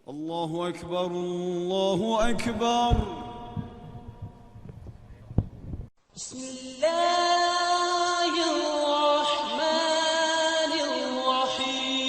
الله أكبر الله أكبر. بسم الله الرحمن الرحيم.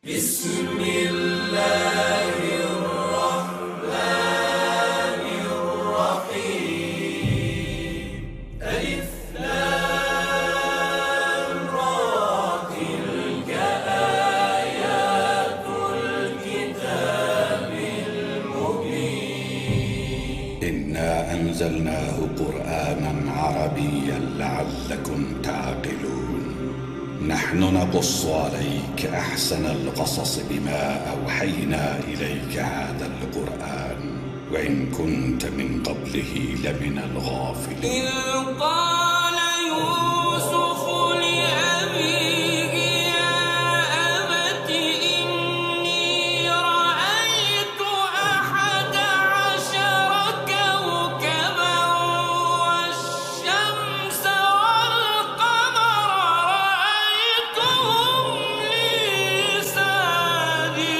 بسم الله الرحمن الرحيم. ألف لام را تلك آيات الكتاب المبين. إنا أنزلناه قرآنا عربيا لعلكم تعقلون. نحن نقص عليك أحسن القصص بما أوحينا إليك هذا القرآن وإن كنت من قبله لمن الغافلين. إذ قال يوسف لأبيه يا أبت إني رأيت 11 كوكبا والشمس والقمر رأيتهم لي ساجدين.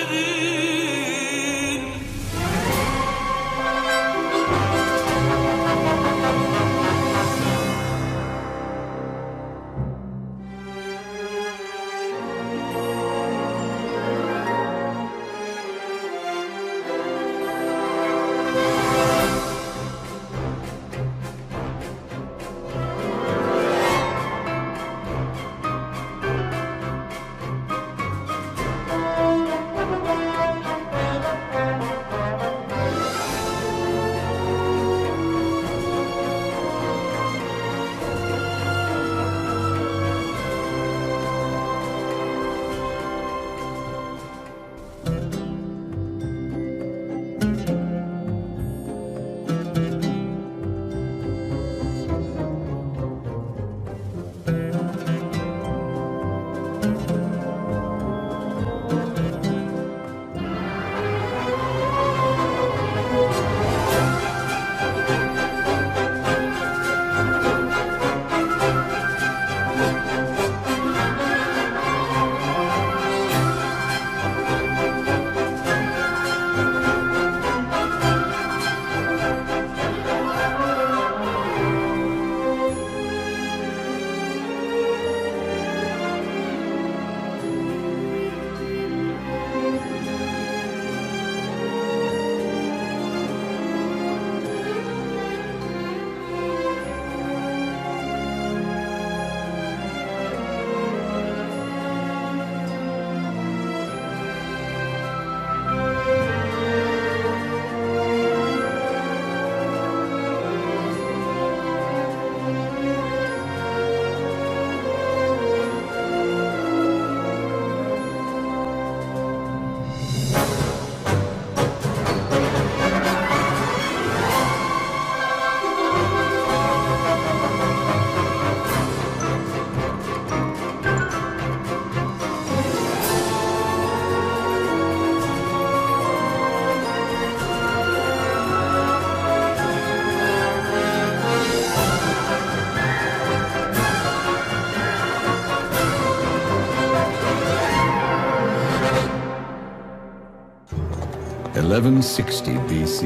(1160 BC).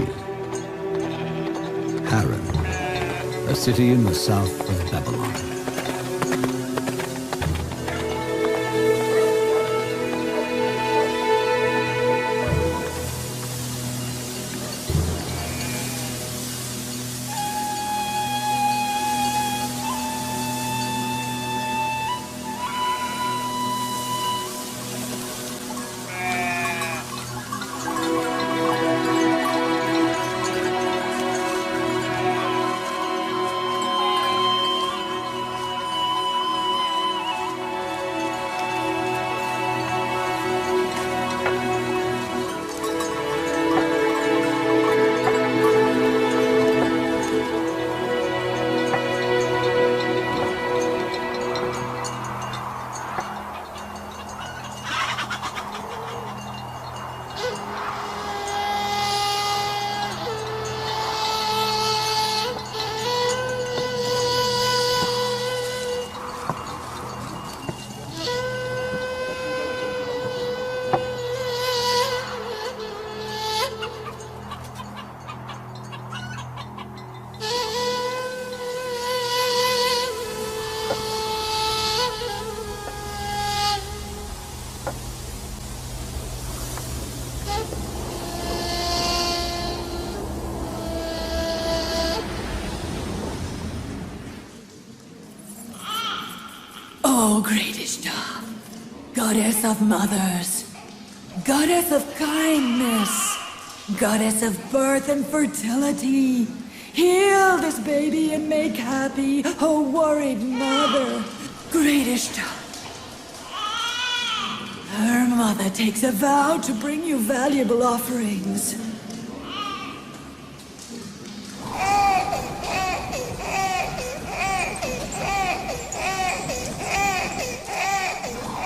Haran, a city in the south of Babylon. O great Ishtar, goddess of mothers, goddess of kindness, goddess of birth and fertility, heal this baby and make happy a worried mother. Great Ishtar. Her mother takes a vow to bring you valuable offerings.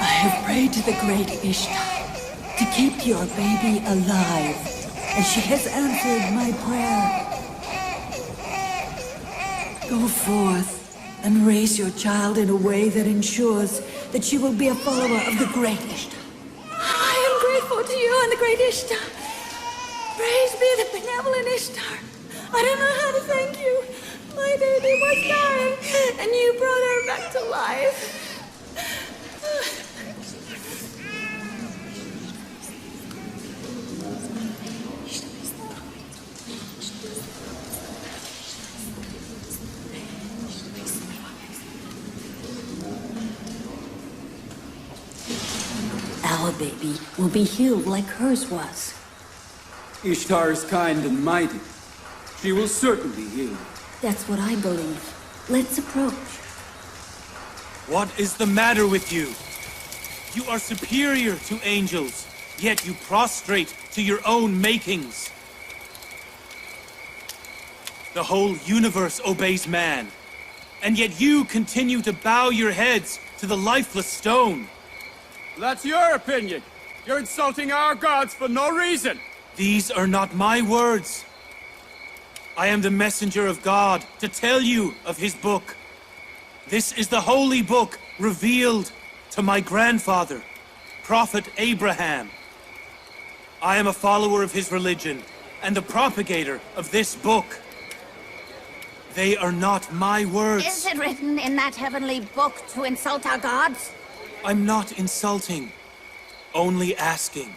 I have prayed to the great Ishtar to keep your baby alive, and she has answered my prayer. Go forth and raise your child in a way that ensures that she will be a follower of the great Ishtar. I am grateful to you and the great Ishtar. Praise be the benevolent Ishtar. I don't know how to thank you. My baby was dying, and you brought her back to life. Our baby will be healed like hers was. Ishtar is kind and mighty. She will certainly heal. That's what I believe. Let's approach. What is the matter with you? You are superior to angels, yet you prostrate to your own makings. The whole universe obeys man, and yet you continue to bow your heads to the lifeless stone. That's your opinion. You're insulting our gods for no reason. These are not my words. I am the messenger of God to tell you of his book. This is the holy book revealed to my grandfather, Prophet Abraham. I am a follower of his religion and the propagator of this book. They are not my words. Is it written in that heavenly book to insult our gods? I'm not insulting, only asking.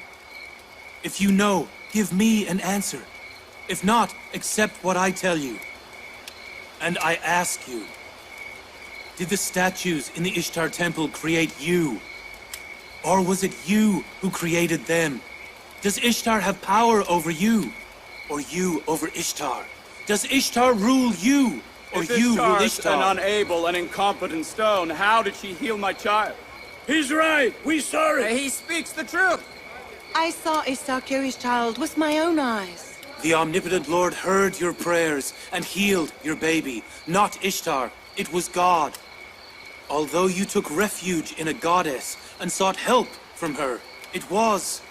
If you know, give me an answer. If not, accept what I tell you. And I ask you, did the statues in the Ishtar temple create you? Or was it you who created them? Does Ishtar have power over you? Or you over Ishtar? Does Ishtar rule you? Or If you rule Ishtar's Ishtar? an unable and incompetent stone, how did she heal my child? He's right. We saw it. He speaks the truth. I saw Ishtar cure his child with my own eyes. The omnipotent Lord heard your prayers and healed your baby. Not Ishtar, it was God. Although you took refuge in a goddess and sought help from her, it was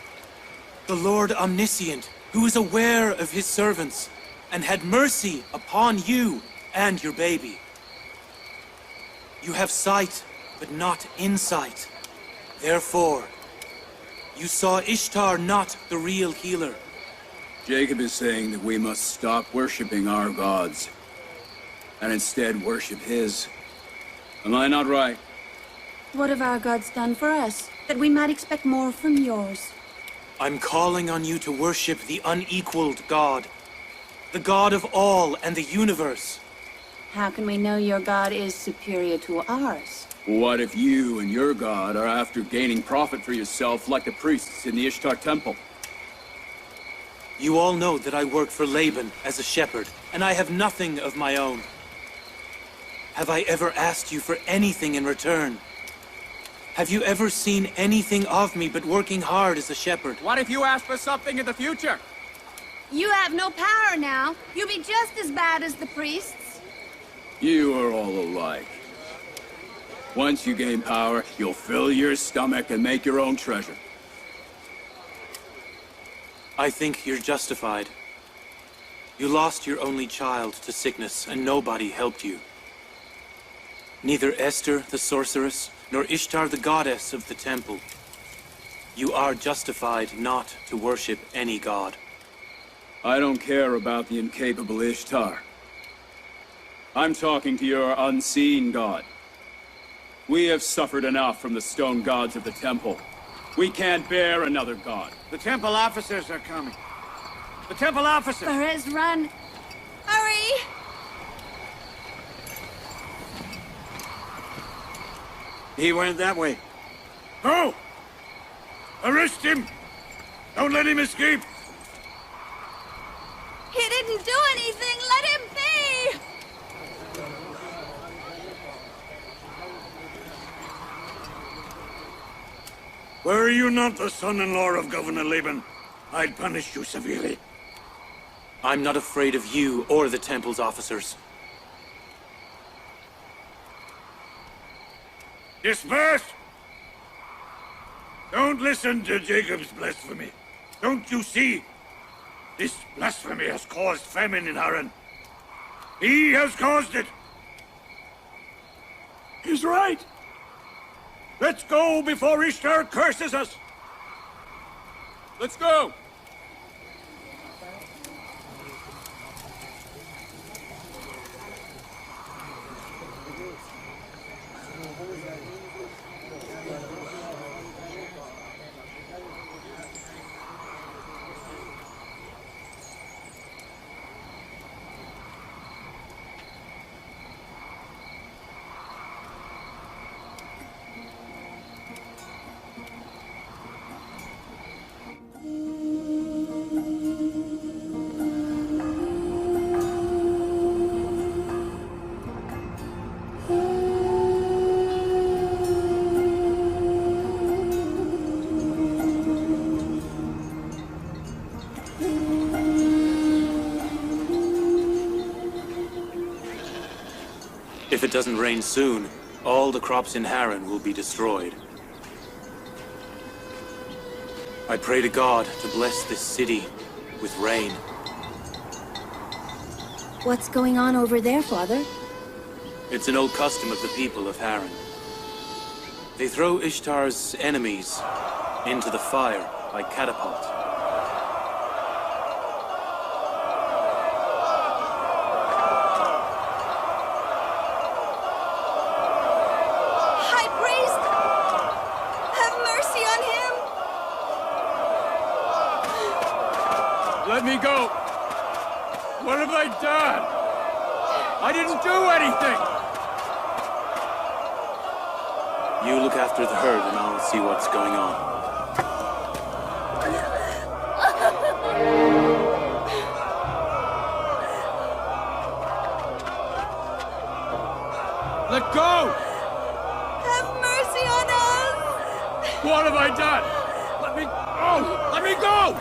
the Lord Omniscient who is aware of his servants and had mercy upon you and your baby. You have sight, but not insight. Therefore, you saw Ishtar not the real healer. Jacob is saying that we must stop worshipping our gods and instead worship his. Am I not right? What have our gods done for us, that we might expect more from yours? I'm calling on you to worship the unequaled God, the God of all and the universe. How can we know your god is superior to ours? What if you and your god are after gaining profit for yourself like the priests in the Ishtar temple? You all know that I work for Laban as a shepherd, and I have nothing of my own. Have I ever asked you for anything in return? Have you ever seen anything of me but working hard as a shepherd? What if you ask for something in the future? You have no power now. You'll be just as bad as the priests. You are all alike. Once you gain power, you'll fill your stomach and make your own treasure. I think you're justified. You lost your only child to sickness, and nobody helped you. Neither Esther, the sorceress, nor Ishtar, the goddess of the temple. You are justified not to worship any god. I don't care about the incapable Ishtar. I'm talking to your unseen god. We have suffered enough from the stone gods of the temple. We can't bear another god. The temple officers are coming. The temple officers! Perez, run! Hurry! He went that way. Go! Arrest him! Don't let him escape! He didn't do anything! Let him be! Were you not the son-in-law of Governor Laban, I'd punish you severely. I'm not afraid of you or the Temple's officers. Disperse! Don't listen to Jacob's blasphemy. Don't you see? This blasphemy has caused famine in Haran. He has caused it. He's right. Let's go before Ishtar curses us. Let's go! If it doesn't rain soon, all the crops in Haran will be destroyed. I pray to God to bless this city with rain. What's going on over there, Father? It's an old custom of the people of Haran. They throw Ishtar's enemies into the fire by catapult. High priest! Have mercy on him! Let me go! What have I done? I didn't do anything! You look after the herd and I'll see what's going on. Let go! Have mercy on us! What have I done? Let me go! Let me go!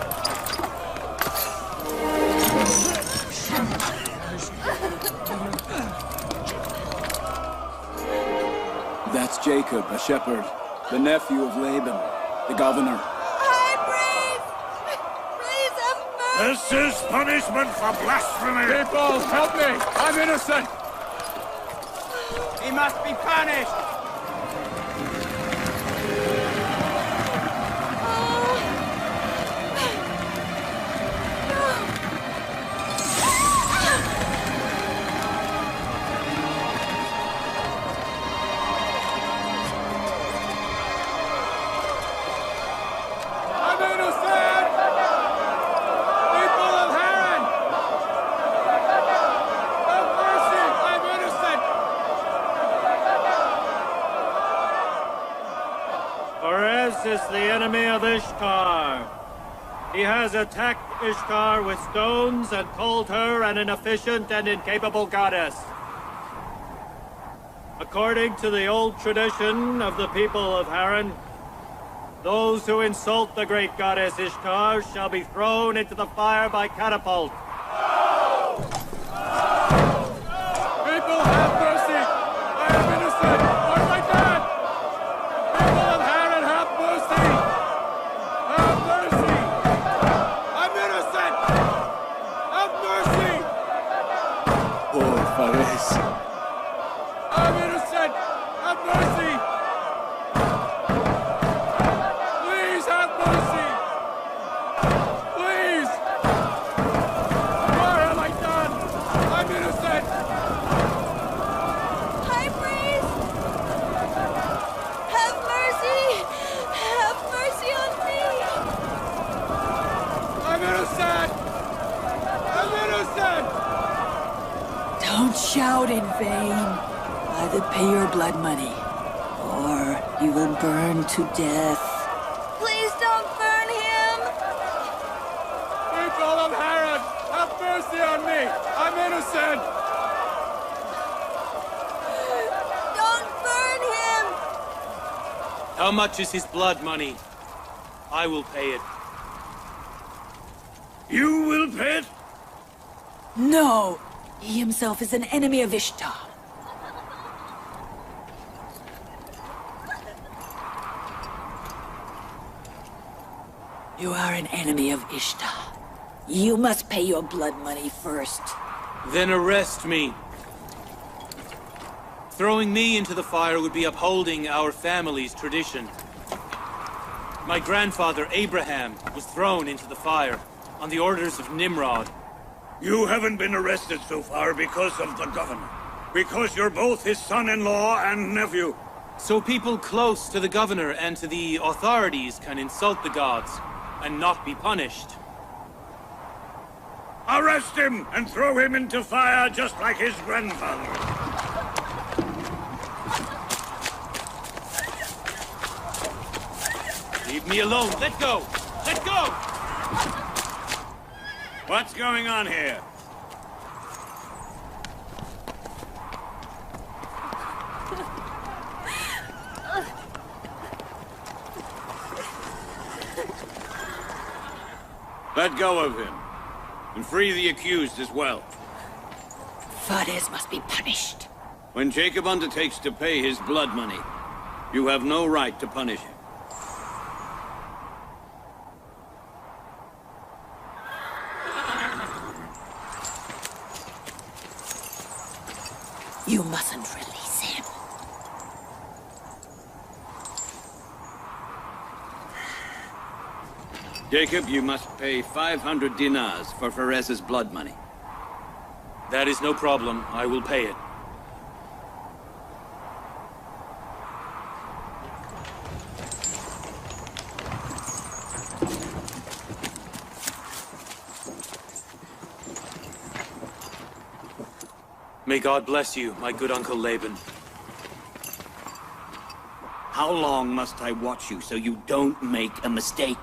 That's Jacob, a shepherd, the nephew of Laban, the governor. High priest! Please have mercy! This is punishment for blasphemy! People, help me! I'm innocent! He must be punished! I'm innocent! People of Haran! Have mercy! I'm innocent! Perez is the enemy of Ishtar. He has attacked Ishtar with stones and called her an inefficient and incapable goddess. According to the old tradition of the people of Haran, those who insult the great goddess Ishtar shall be thrown into the fire by catapult. People, have mercy! I am innocent! What have I done? People of Haran, have mercy! Have mercy! I'm innocent! Have mercy! Poor Fares. I'm innocent! Have mercy! Please have mercy! Please! What have I done? I'm innocent! High priest! Have mercy! Have mercy on me! I'm innocent! I'm innocent! Don't shout in vain. Either pay your blood money, or you will burn to death. Please don't burn him! People of Harran, have mercy on me! I'm innocent! Don't burn him! How much is his blood money? I will pay it. You will pay it? No! He himself is an enemy of Ishtar. You are an enemy of Ishtar. You must pay your blood money first. Then arrest me. Throwing me into the fire would be upholding our family's tradition. My grandfather, Abraham, was thrown into the fire on the orders of Nimrod. You haven't been arrested so far because of the governor. Because you're both his son-in-law and nephew. So people close to the governor and to the authorities can insult the gods and not be punished. Arrest him and throw him into fire just like his grandfather. Leave me alone. Let go! Let go! What's going on here? Let go of him. And free the accused as well. Fares must be punished. When Jacob undertakes to pay his blood money, you have no right to punish him. You mustn't release him. Jacob, you must pay 500 dinars for Fares's blood money. That is no problem. I will pay it. May God bless you, my good Uncle Laban. How long must I watch you so you don't make a mistake?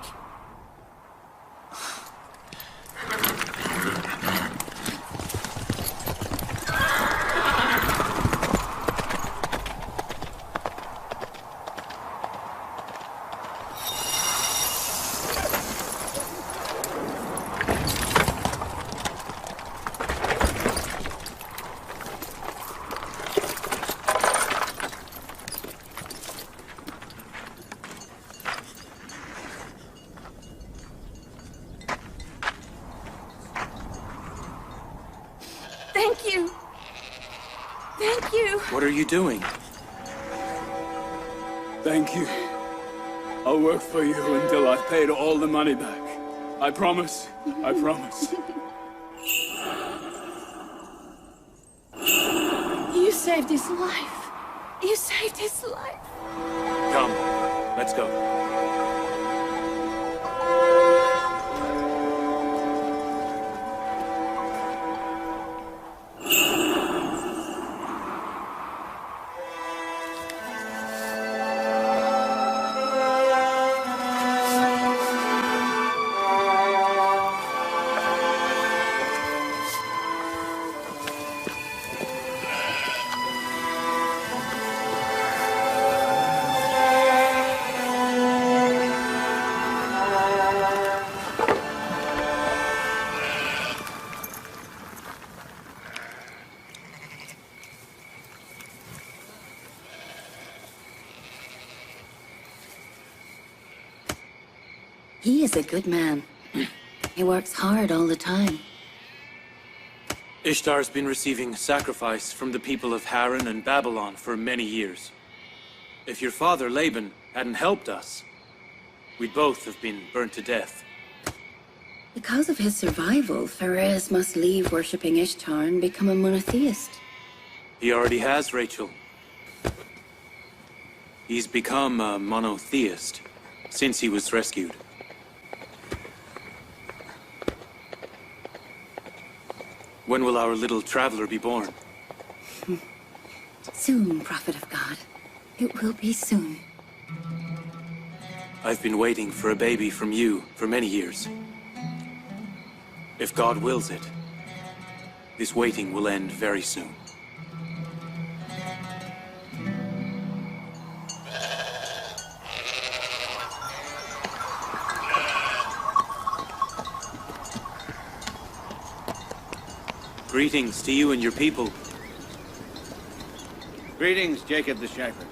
Thank you. Thank you. What are you doing? Thank you. I'll work for you until I've paid all the money back. I promise. I promise. You saved his life. You saved his life. Come, let's go. He is a good man. He works hard all the time. Ishtar's been receiving sacrifice from the people of Harran and Babylon for many years. If your father, Laban, hadn't helped us, we'd both have been burnt to death. Because of his survival, Fares must leave worshipping Ishtar and become a monotheist. He already has, Rachel. He's become a monotheist since he was rescued. When will our little traveler be born? Soon, prophet of God. It will be soon. I've been waiting for a baby from you for many years. If God wills it, this waiting will end very soon. Greetings to you and your people. Greetings, Jacob the Shepherd.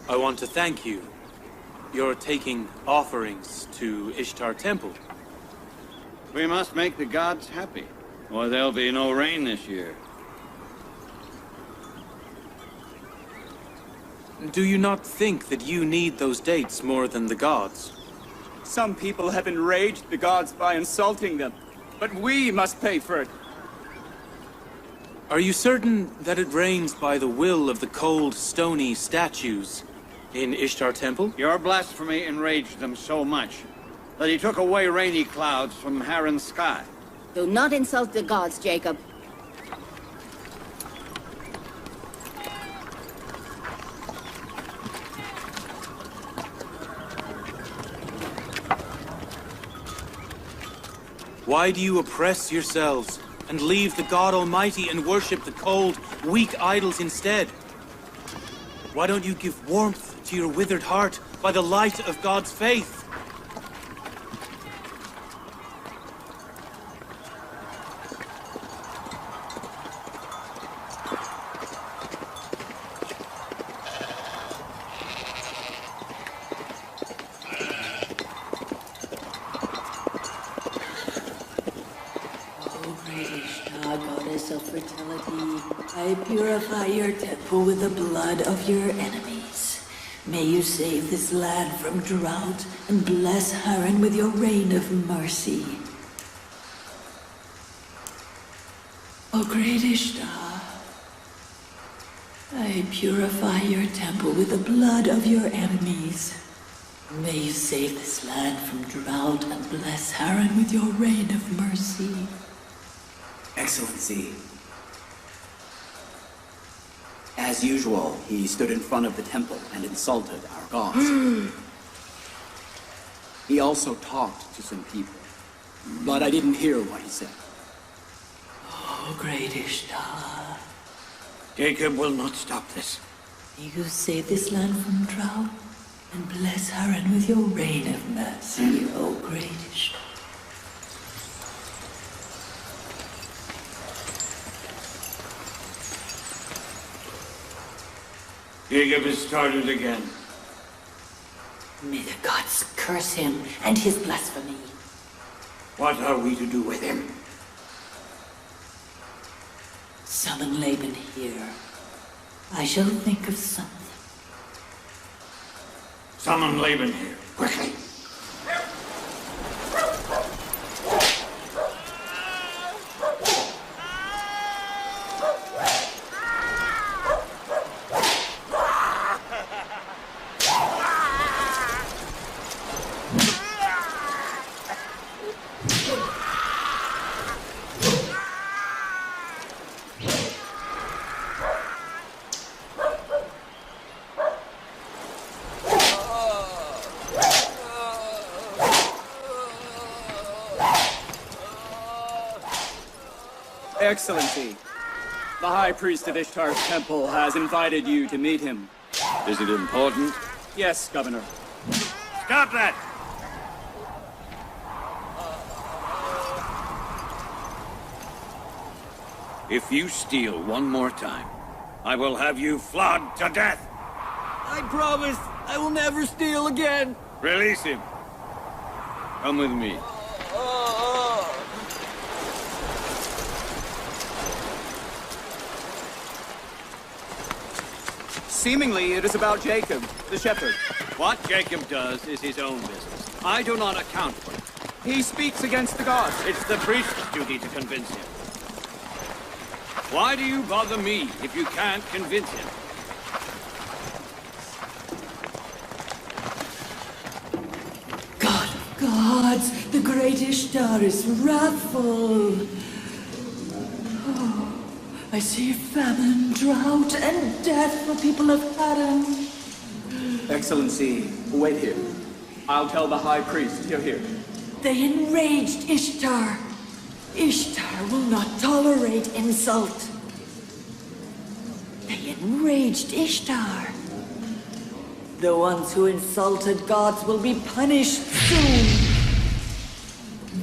I want to thank you. You're taking offerings to Ishtar Temple. We must make the gods happy, or there'll be no rain this year. Do you not think that you need those dates more than the gods? Some people have enraged the gods by insulting them, but we must pay for it. Are you certain that it rains by the will of the cold, stony statues in Ishtar Temple? Your blasphemy enraged them so much that he took away rainy clouds from Haran's sky. Do not insult the gods, Jacob. Why do you oppress yourselves and leave the God Almighty and worship the cold, weak idols instead? Why don't you give warmth to your withered heart by the light of God's faith? Goddess of fertility, I purify your temple with the blood of your enemies. May you save this land from drought and bless Haran with your rain of mercy. O great Ishtar, I purify your temple with the blood of your enemies. May you save this land from drought and bless Haran with your rain of mercy. Excellency. As usual, he stood in front of the temple and insulted our gods. He also talked to some people, but I didn't hear what he said. Oh, great Ishtar. Jacob will not stop this. May you save this land from drought and bless Haran with your rain of mercy, O great Ishtar. Jacob has started again. May the gods curse him and his blasphemy. What are we to do with him? Summon Laban here. I shall think of something. Summon Laban here, quickly. Excellency, the High Priest of Ishtar's temple has invited you to meet him. Is it important? Yes, Governor. Stop that! If you steal one more time, I will have you flogged to death. I promise I will never steal again. Release him. Come with me. Seemingly, it is about Jacob, the shepherd. What Jacob does is his own business. I do not account for it. He speaks against the gods. It's the priest's duty to convince him. Why do you bother me if you can't convince him? God of gods, the great Ishtar is wrathful. Oh, I see famine, drought, and death for people of Haran. Excellency, wait here. I'll tell the High Priest you're here. They enraged Ishtar. Ishtar will not tolerate insult. They enraged Ishtar. The ones who insulted gods will be punished soon.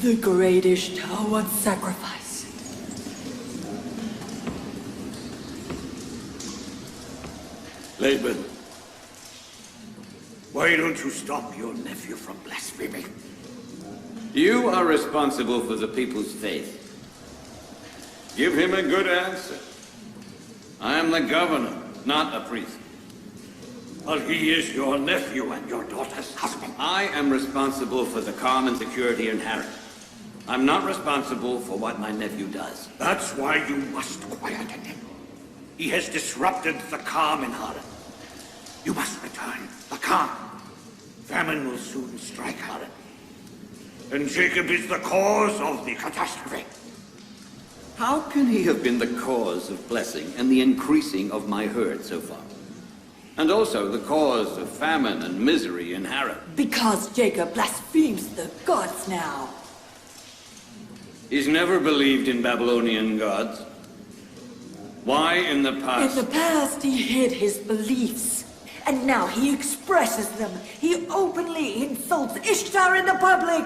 The great Ishtar was sacrificed. Laban, why don't you stop your nephew from blaspheming? You are responsible for the people's faith. Give him a good answer. I am the governor, not a priest. Well, he is your nephew and your daughter's husband. I am responsible for the calm and security in Harran. I'm not responsible for what my nephew does. That's why you must quieten him. He has disrupted the calm in Harran. You must return the calm. Famine will soon strike Harran. And Jacob is the cause of the catastrophe. How can he have been the cause of blessing and the increasing of my herd so far? And also the cause of famine and misery in Harran? Because Jacob blasphemes the gods now. He's never believed in Babylonian gods. Why in the past? In the past, he hid his beliefs. And now he expresses them. He openly insults Ishtar in the public.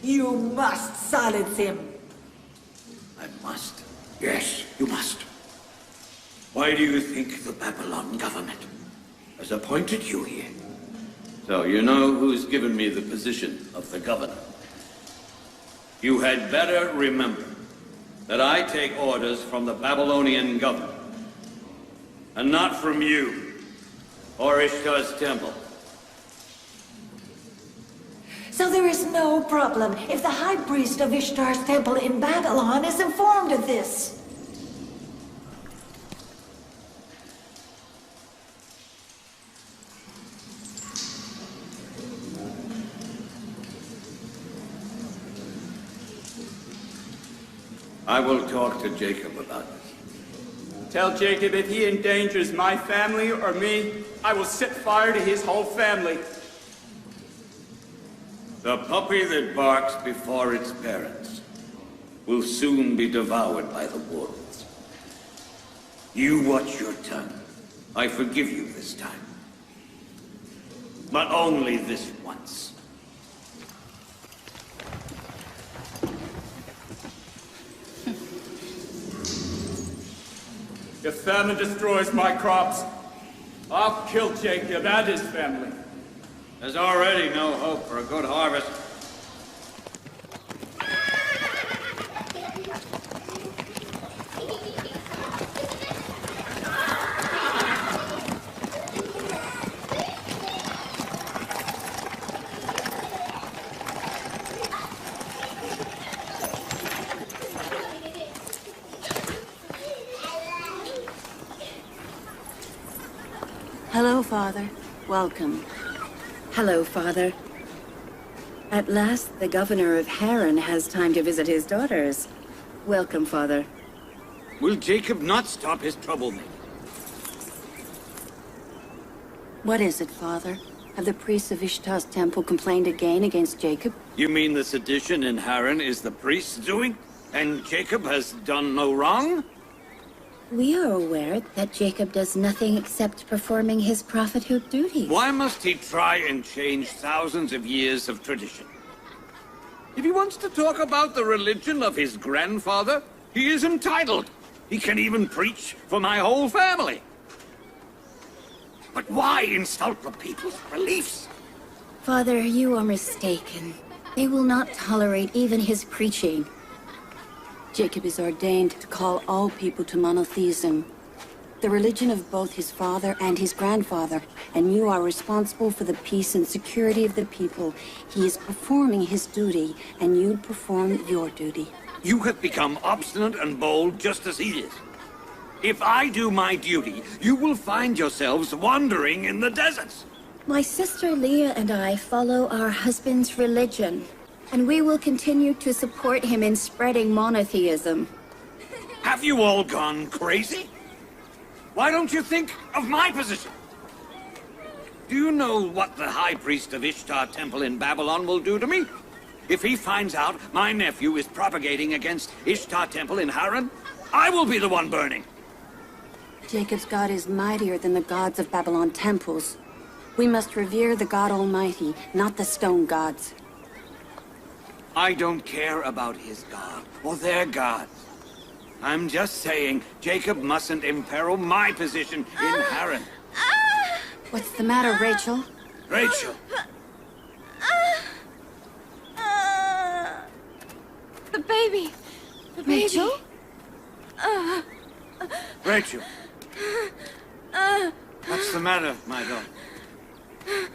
You must silence him. I must. Yes, you must. Why do you think the Babylon government has appointed you here? So you know who's given me the position of the governor. You had better remember that I take orders from the Babylonian government, and not from you, or Ishtar's temple. So there is no problem if the high priest of Ishtar's temple in Babylon is informed of this. I will talk to Jacob about this. Tell Jacob if he endangers my family or me, I will set fire to his whole family. The puppy that barks before its parents will soon be devoured by the wolves. You watch your tongue. I forgive you this time. But only this once. If famine destroys my crops, I'll kill Jacob and his family. There's already no hope for a good harvest. Hello, Father. Welcome. Hello, Father. At last, the governor of Harran has time to visit his daughters. Welcome, Father. Will Jacob not stop his troublemaking? What is it, Father? Have the priests of Ishtar's temple complained again against Jacob? You mean the sedition in Harran is the priest's doing? And Jacob has done no wrong? We are aware that Jacob does nothing except performing his prophethood duties. Why must he try and change thousands of years of tradition? If he wants to talk about the religion of his grandfather, he is entitled. He can even preach for my whole family. But why insult the people's beliefs? Father, you are mistaken. They will not tolerate even his preaching. Jacob is ordained to call all people to monotheism, the religion of both his father and his grandfather, and you are responsible for the peace and security of the people. He is performing his duty, and you perform your duty. You have become obstinate and bold just as he is. If I do my duty, you will find yourselves wandering in the deserts. My sister Leah and I follow our husband's religion, and we will continue to support him in spreading monotheism. Have you all gone crazy? Why don't you think of my position? Do you know what the high priest of Ishtar Temple in Babylon will do to me? If he finds out my nephew is propagating against Ishtar Temple in Haran, I will be the one burning. Jacob's God is mightier than the gods of Babylon temples. We must revere the God Almighty, not the stone gods. I don't care about his God or their gods. I'm just saying Jacob mustn't imperil my position in Haran. What's the matter, Rachel? Rachel! The baby! The baby! Rachel? Rachel! What's the matter, my daughter?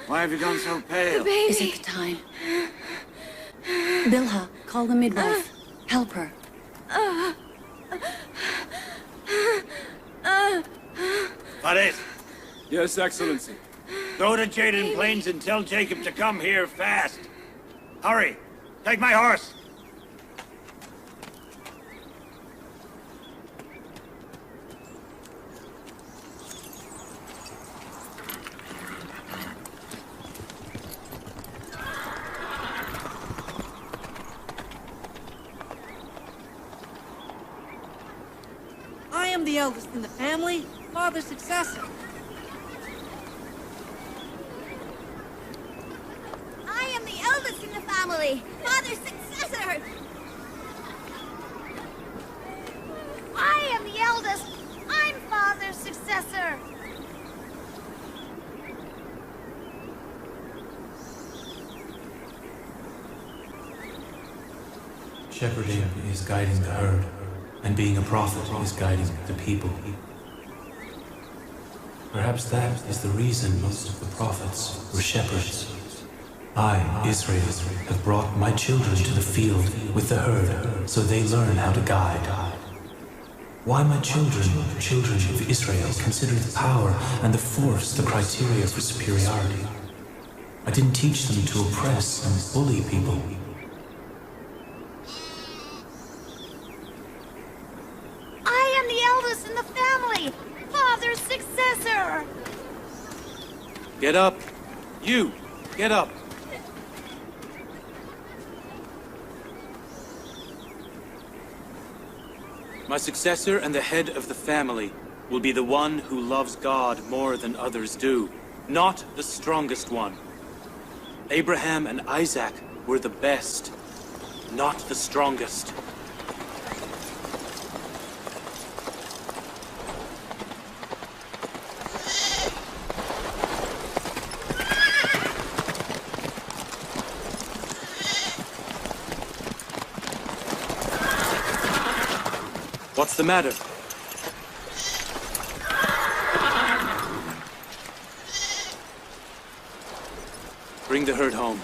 Why have you gone so pale? Is it the time? Bilha, call the midwife. Help her. Fares, Yes, Excellency. go to Jaden Plains and tell Jacob to come here fast. Hurry! Take my horse! I am the eldest in the family, father's successor. I am the eldest in the family, father's successor! I am the eldest, I'm father's successor! Shepherding is guiding the herd, and being a prophet is guiding the people. Perhaps that is the reason most of the prophets were shepherds. I, Israel, have brought my children to the field with the herd, so they learn how to guide. Why my children of Israel, consider the power and the force the criteria for superiority? I didn't teach them to oppress and bully people. I am the eldest in the family, father's successor! Get up. You, get up. My successor and the head of the family will be the one who loves God more than others do, not the strongest one. Abraham and Isaac were the best, not the strongest. What's the matter? Bring the herd home.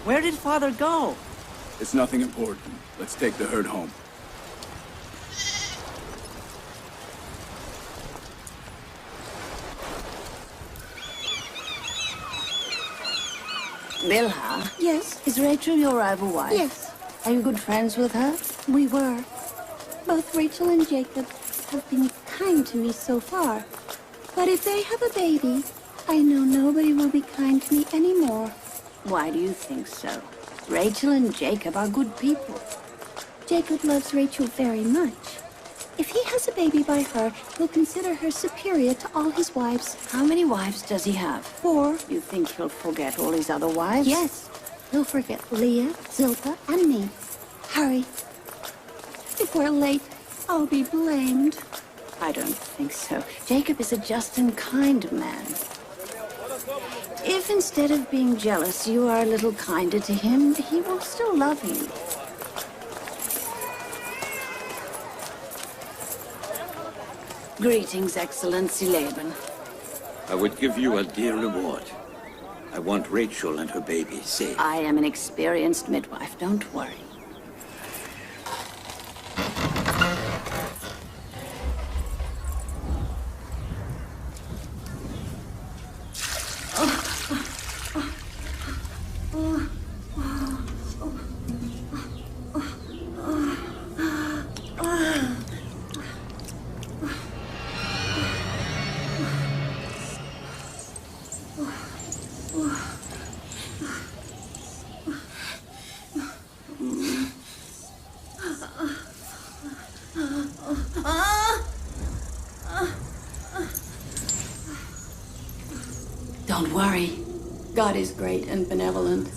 Where did father go? It's nothing important. Let's take the herd home. Bilha? Yes? Is Rachel your rival wife? Yes. Are you good friends with her? We were. Both Rachel and Jacob have been kind to me so far. But if they have a baby, I know nobody will be kind to me anymore. Why do you think so? Rachel and Jacob are good people. Jacob loves Rachel very much. If he has a baby by her, he'll consider her superior to all his wives. How many wives does he have? 4. You think he'll forget all his other wives? Yes. He'll forget Leah, Zilpah, and me. Hurry. If we're late, I'll be blamed. I don't think so. Jacob is a just and kind man. If instead of being jealous, you are a little kinder to him, he will still love you. Greetings, Excellency Laban. I would give you a dear reward. I want Rachel and her baby safe. I am an experienced midwife, don't worry. Don't worry. God is great and benevolent.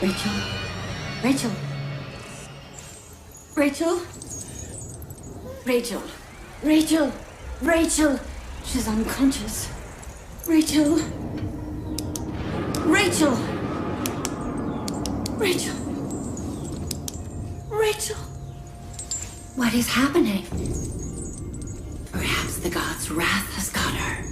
Rachel? Rachel? Rachel? Rachel? Rachel? Rachel! She's unconscious. Rachel? Rachel! Rachel! Rachel! What is happening? Perhaps the god's wrath has got her.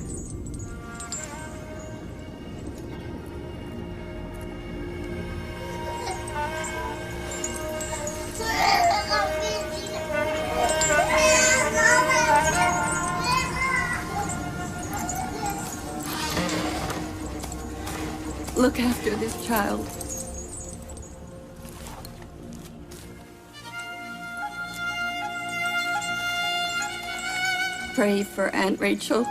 Look after this child. Pray for Aunt Rachel.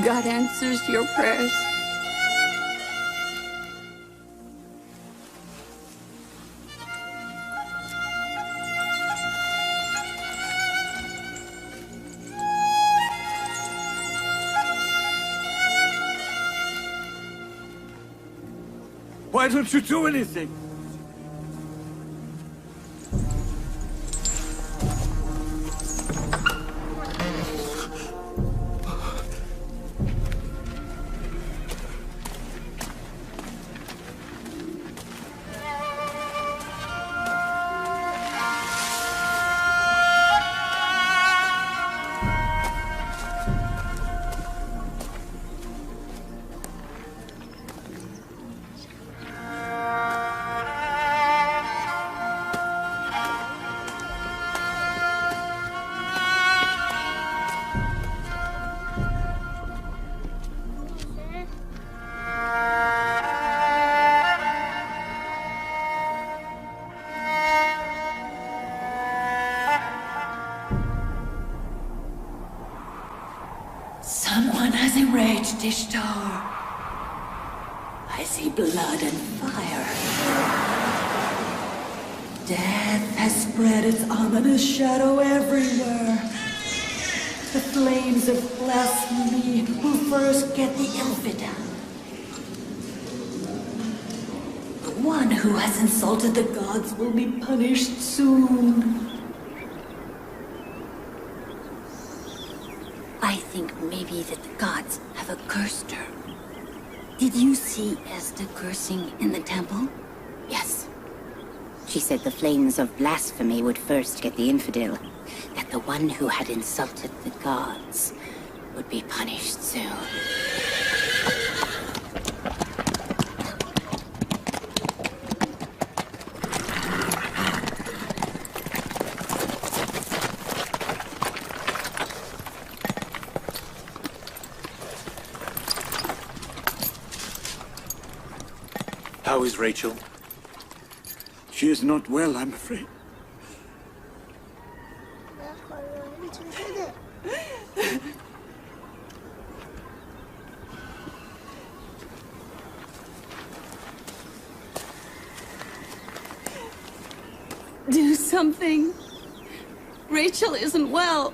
God answers your prayers. Why don't you do anything? Someone has enraged Ishtar. I see blood and fire. Death has spread its ominous shadow everywhere. The flames of blasphemy will first get the infidel. The one who has insulted the gods will be punished soon. I think maybe that the gods have accursed her. Did you see Esther cursing in the temple? Yes. She said the flames of blasphemy would first get the infidel, that the one who had insulted the gods would be punished soon. How is Rachel? She is not well, I'm afraid. Do something. Rachel isn't well.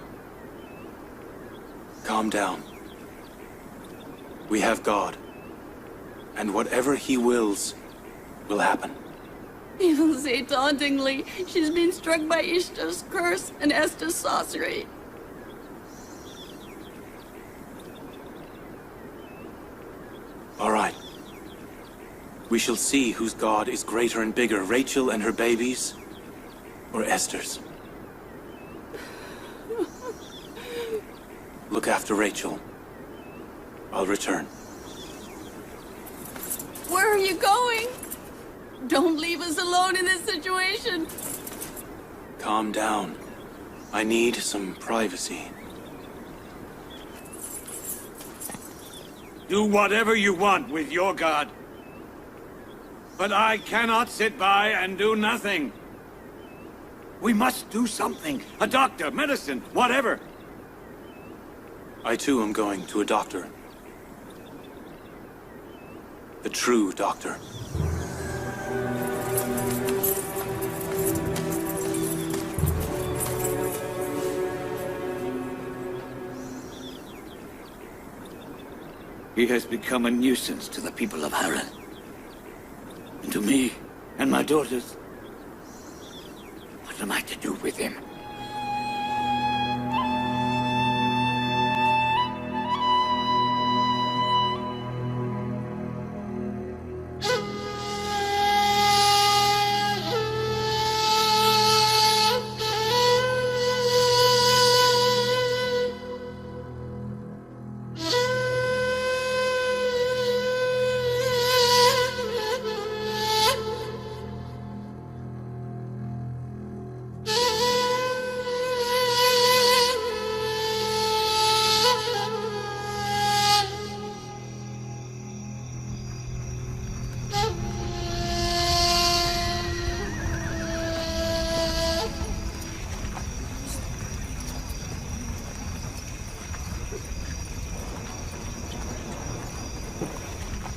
Calm down. We have God. And whatever He wills, will happen. People say tauntingly, she's been struck by Ishtar's curse and Esther's sorcery. All right. We shall see whose God is greater and bigger, Rachel and her babies, or Esther's. Look after Rachel. I'll return. Where are you going? Don't leave us alone in this situation. Calm down. I need some privacy. Do whatever you want with your God. But I cannot sit by and do nothing. We must do something. A doctor, medicine, whatever. I too am going to a doctor. The true doctor. He has become a nuisance to the people of Haran. And to me, and my daughters. What am I to do with him?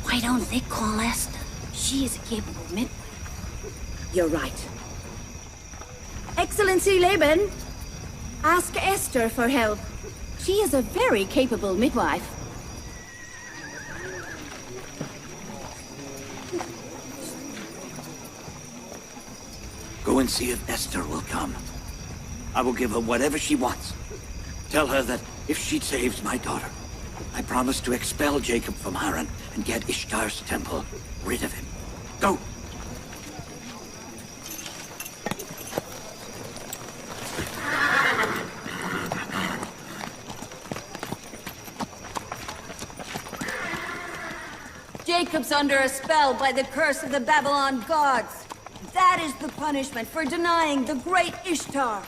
Why don't they call Esther? She is a capable midwife. You're right. Excellency Laban, ask Esther for help. She is a very capable midwife. Go and see if Esther will come. I will give her whatever she wants. Tell her that if she saves my daughter, I promise to expel Jacob from Haran and get Ishtar's temple rid of him. Go! Jacob's under a spell by the curse of the Babylon gods. That is the punishment for denying the great Ishtar.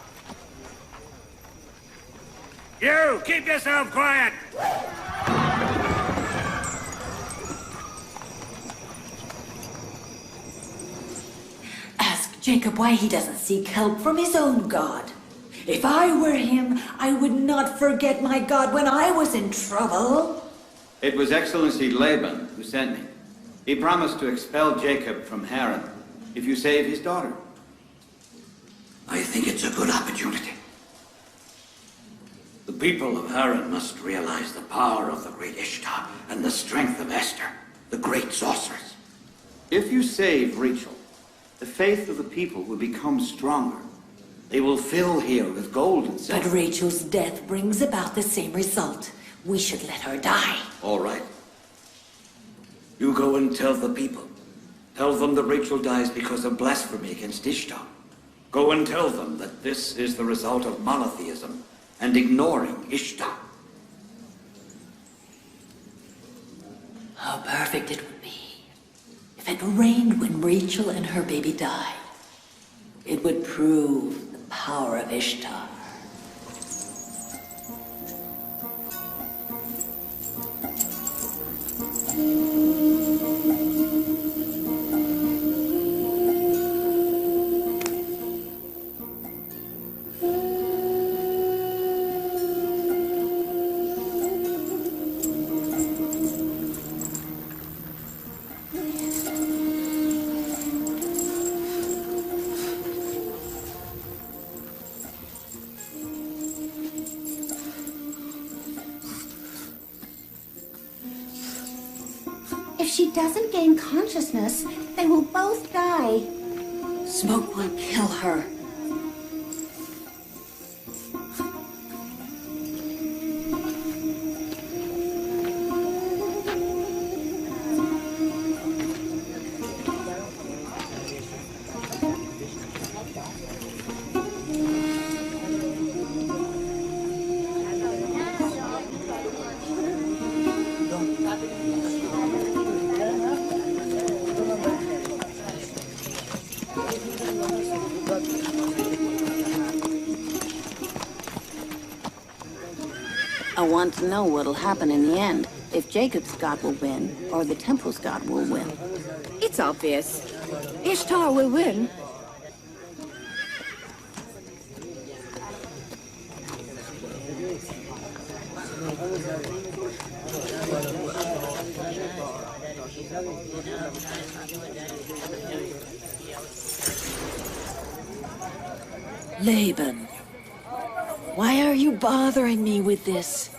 You! Keep yourself quiet! Ask Jacob why he doesn't seek help from his own God. If I were him, I would not forget my God when I was in trouble. It was Excellency Laban who sent me. He promised to expel Jacob from Haran if you save his daughter. I think it's a good opportunity. The people of Haran must realize the power of the great Ishtar and the strength of Esther, the great sorceress. If you save Rachel, the faith of the people will become stronger. They will fill here with gold and silver. But Rachel's death brings about the same result. We should let her die. All right. You go and tell the people. Tell them that Rachel dies because of blasphemy against Ishtar. Go and tell them that this is the result of monotheism and ignoring Ishtar. How perfect it would be if it rained when Rachel and her baby died. It would prove the power of Ishtar. If she doesn't gain consciousness, they will both die. Smoke will kill her. I want to know what'll happen in the end. If Jacob's God will win, or the temple's God will win. It's obvious. Ishtar will win. Laban, why are you bothering me with this?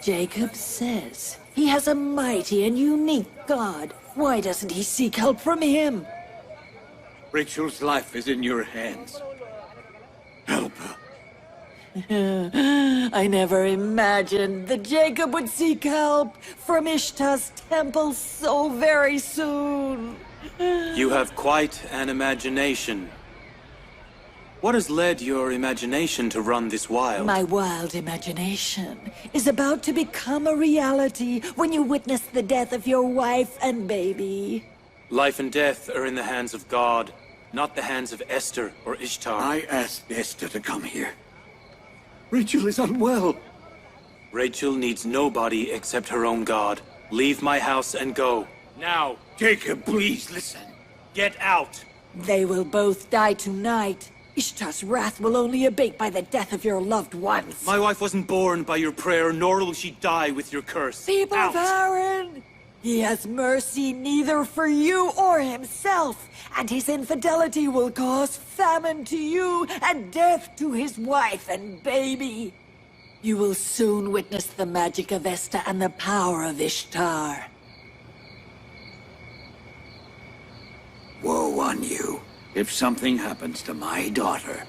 Jacob says He has a mighty and unique god. Why doesn't he seek help from him? Rachel's life is in your hands. Help her. I never imagined that Jacob would seek help from Ishtar's temple so very soon. You have quite an imagination. What has led your imagination to run this wild? My wild imagination is about to become a reality when you witness the death of your wife and baby. Life and death are in the hands of God, not the hands of Esther or Ishtar. I asked Esther to come here. Rachel is unwell. Rachel needs nobody except her own God. Leave my house and go. Now. Jacob, please listen. Get out. They will both die tonight. Ishtar's wrath will only abate by the death of your loved ones. My wife wasn't born by your prayer, nor will she die with your curse. People of Aaron! He has mercy neither for you or himself, and his infidelity will cause famine to you and death to his wife and baby. You will soon witness the magic of Esther and the power of Ishtar. Woe on you. If something happens to my daughter,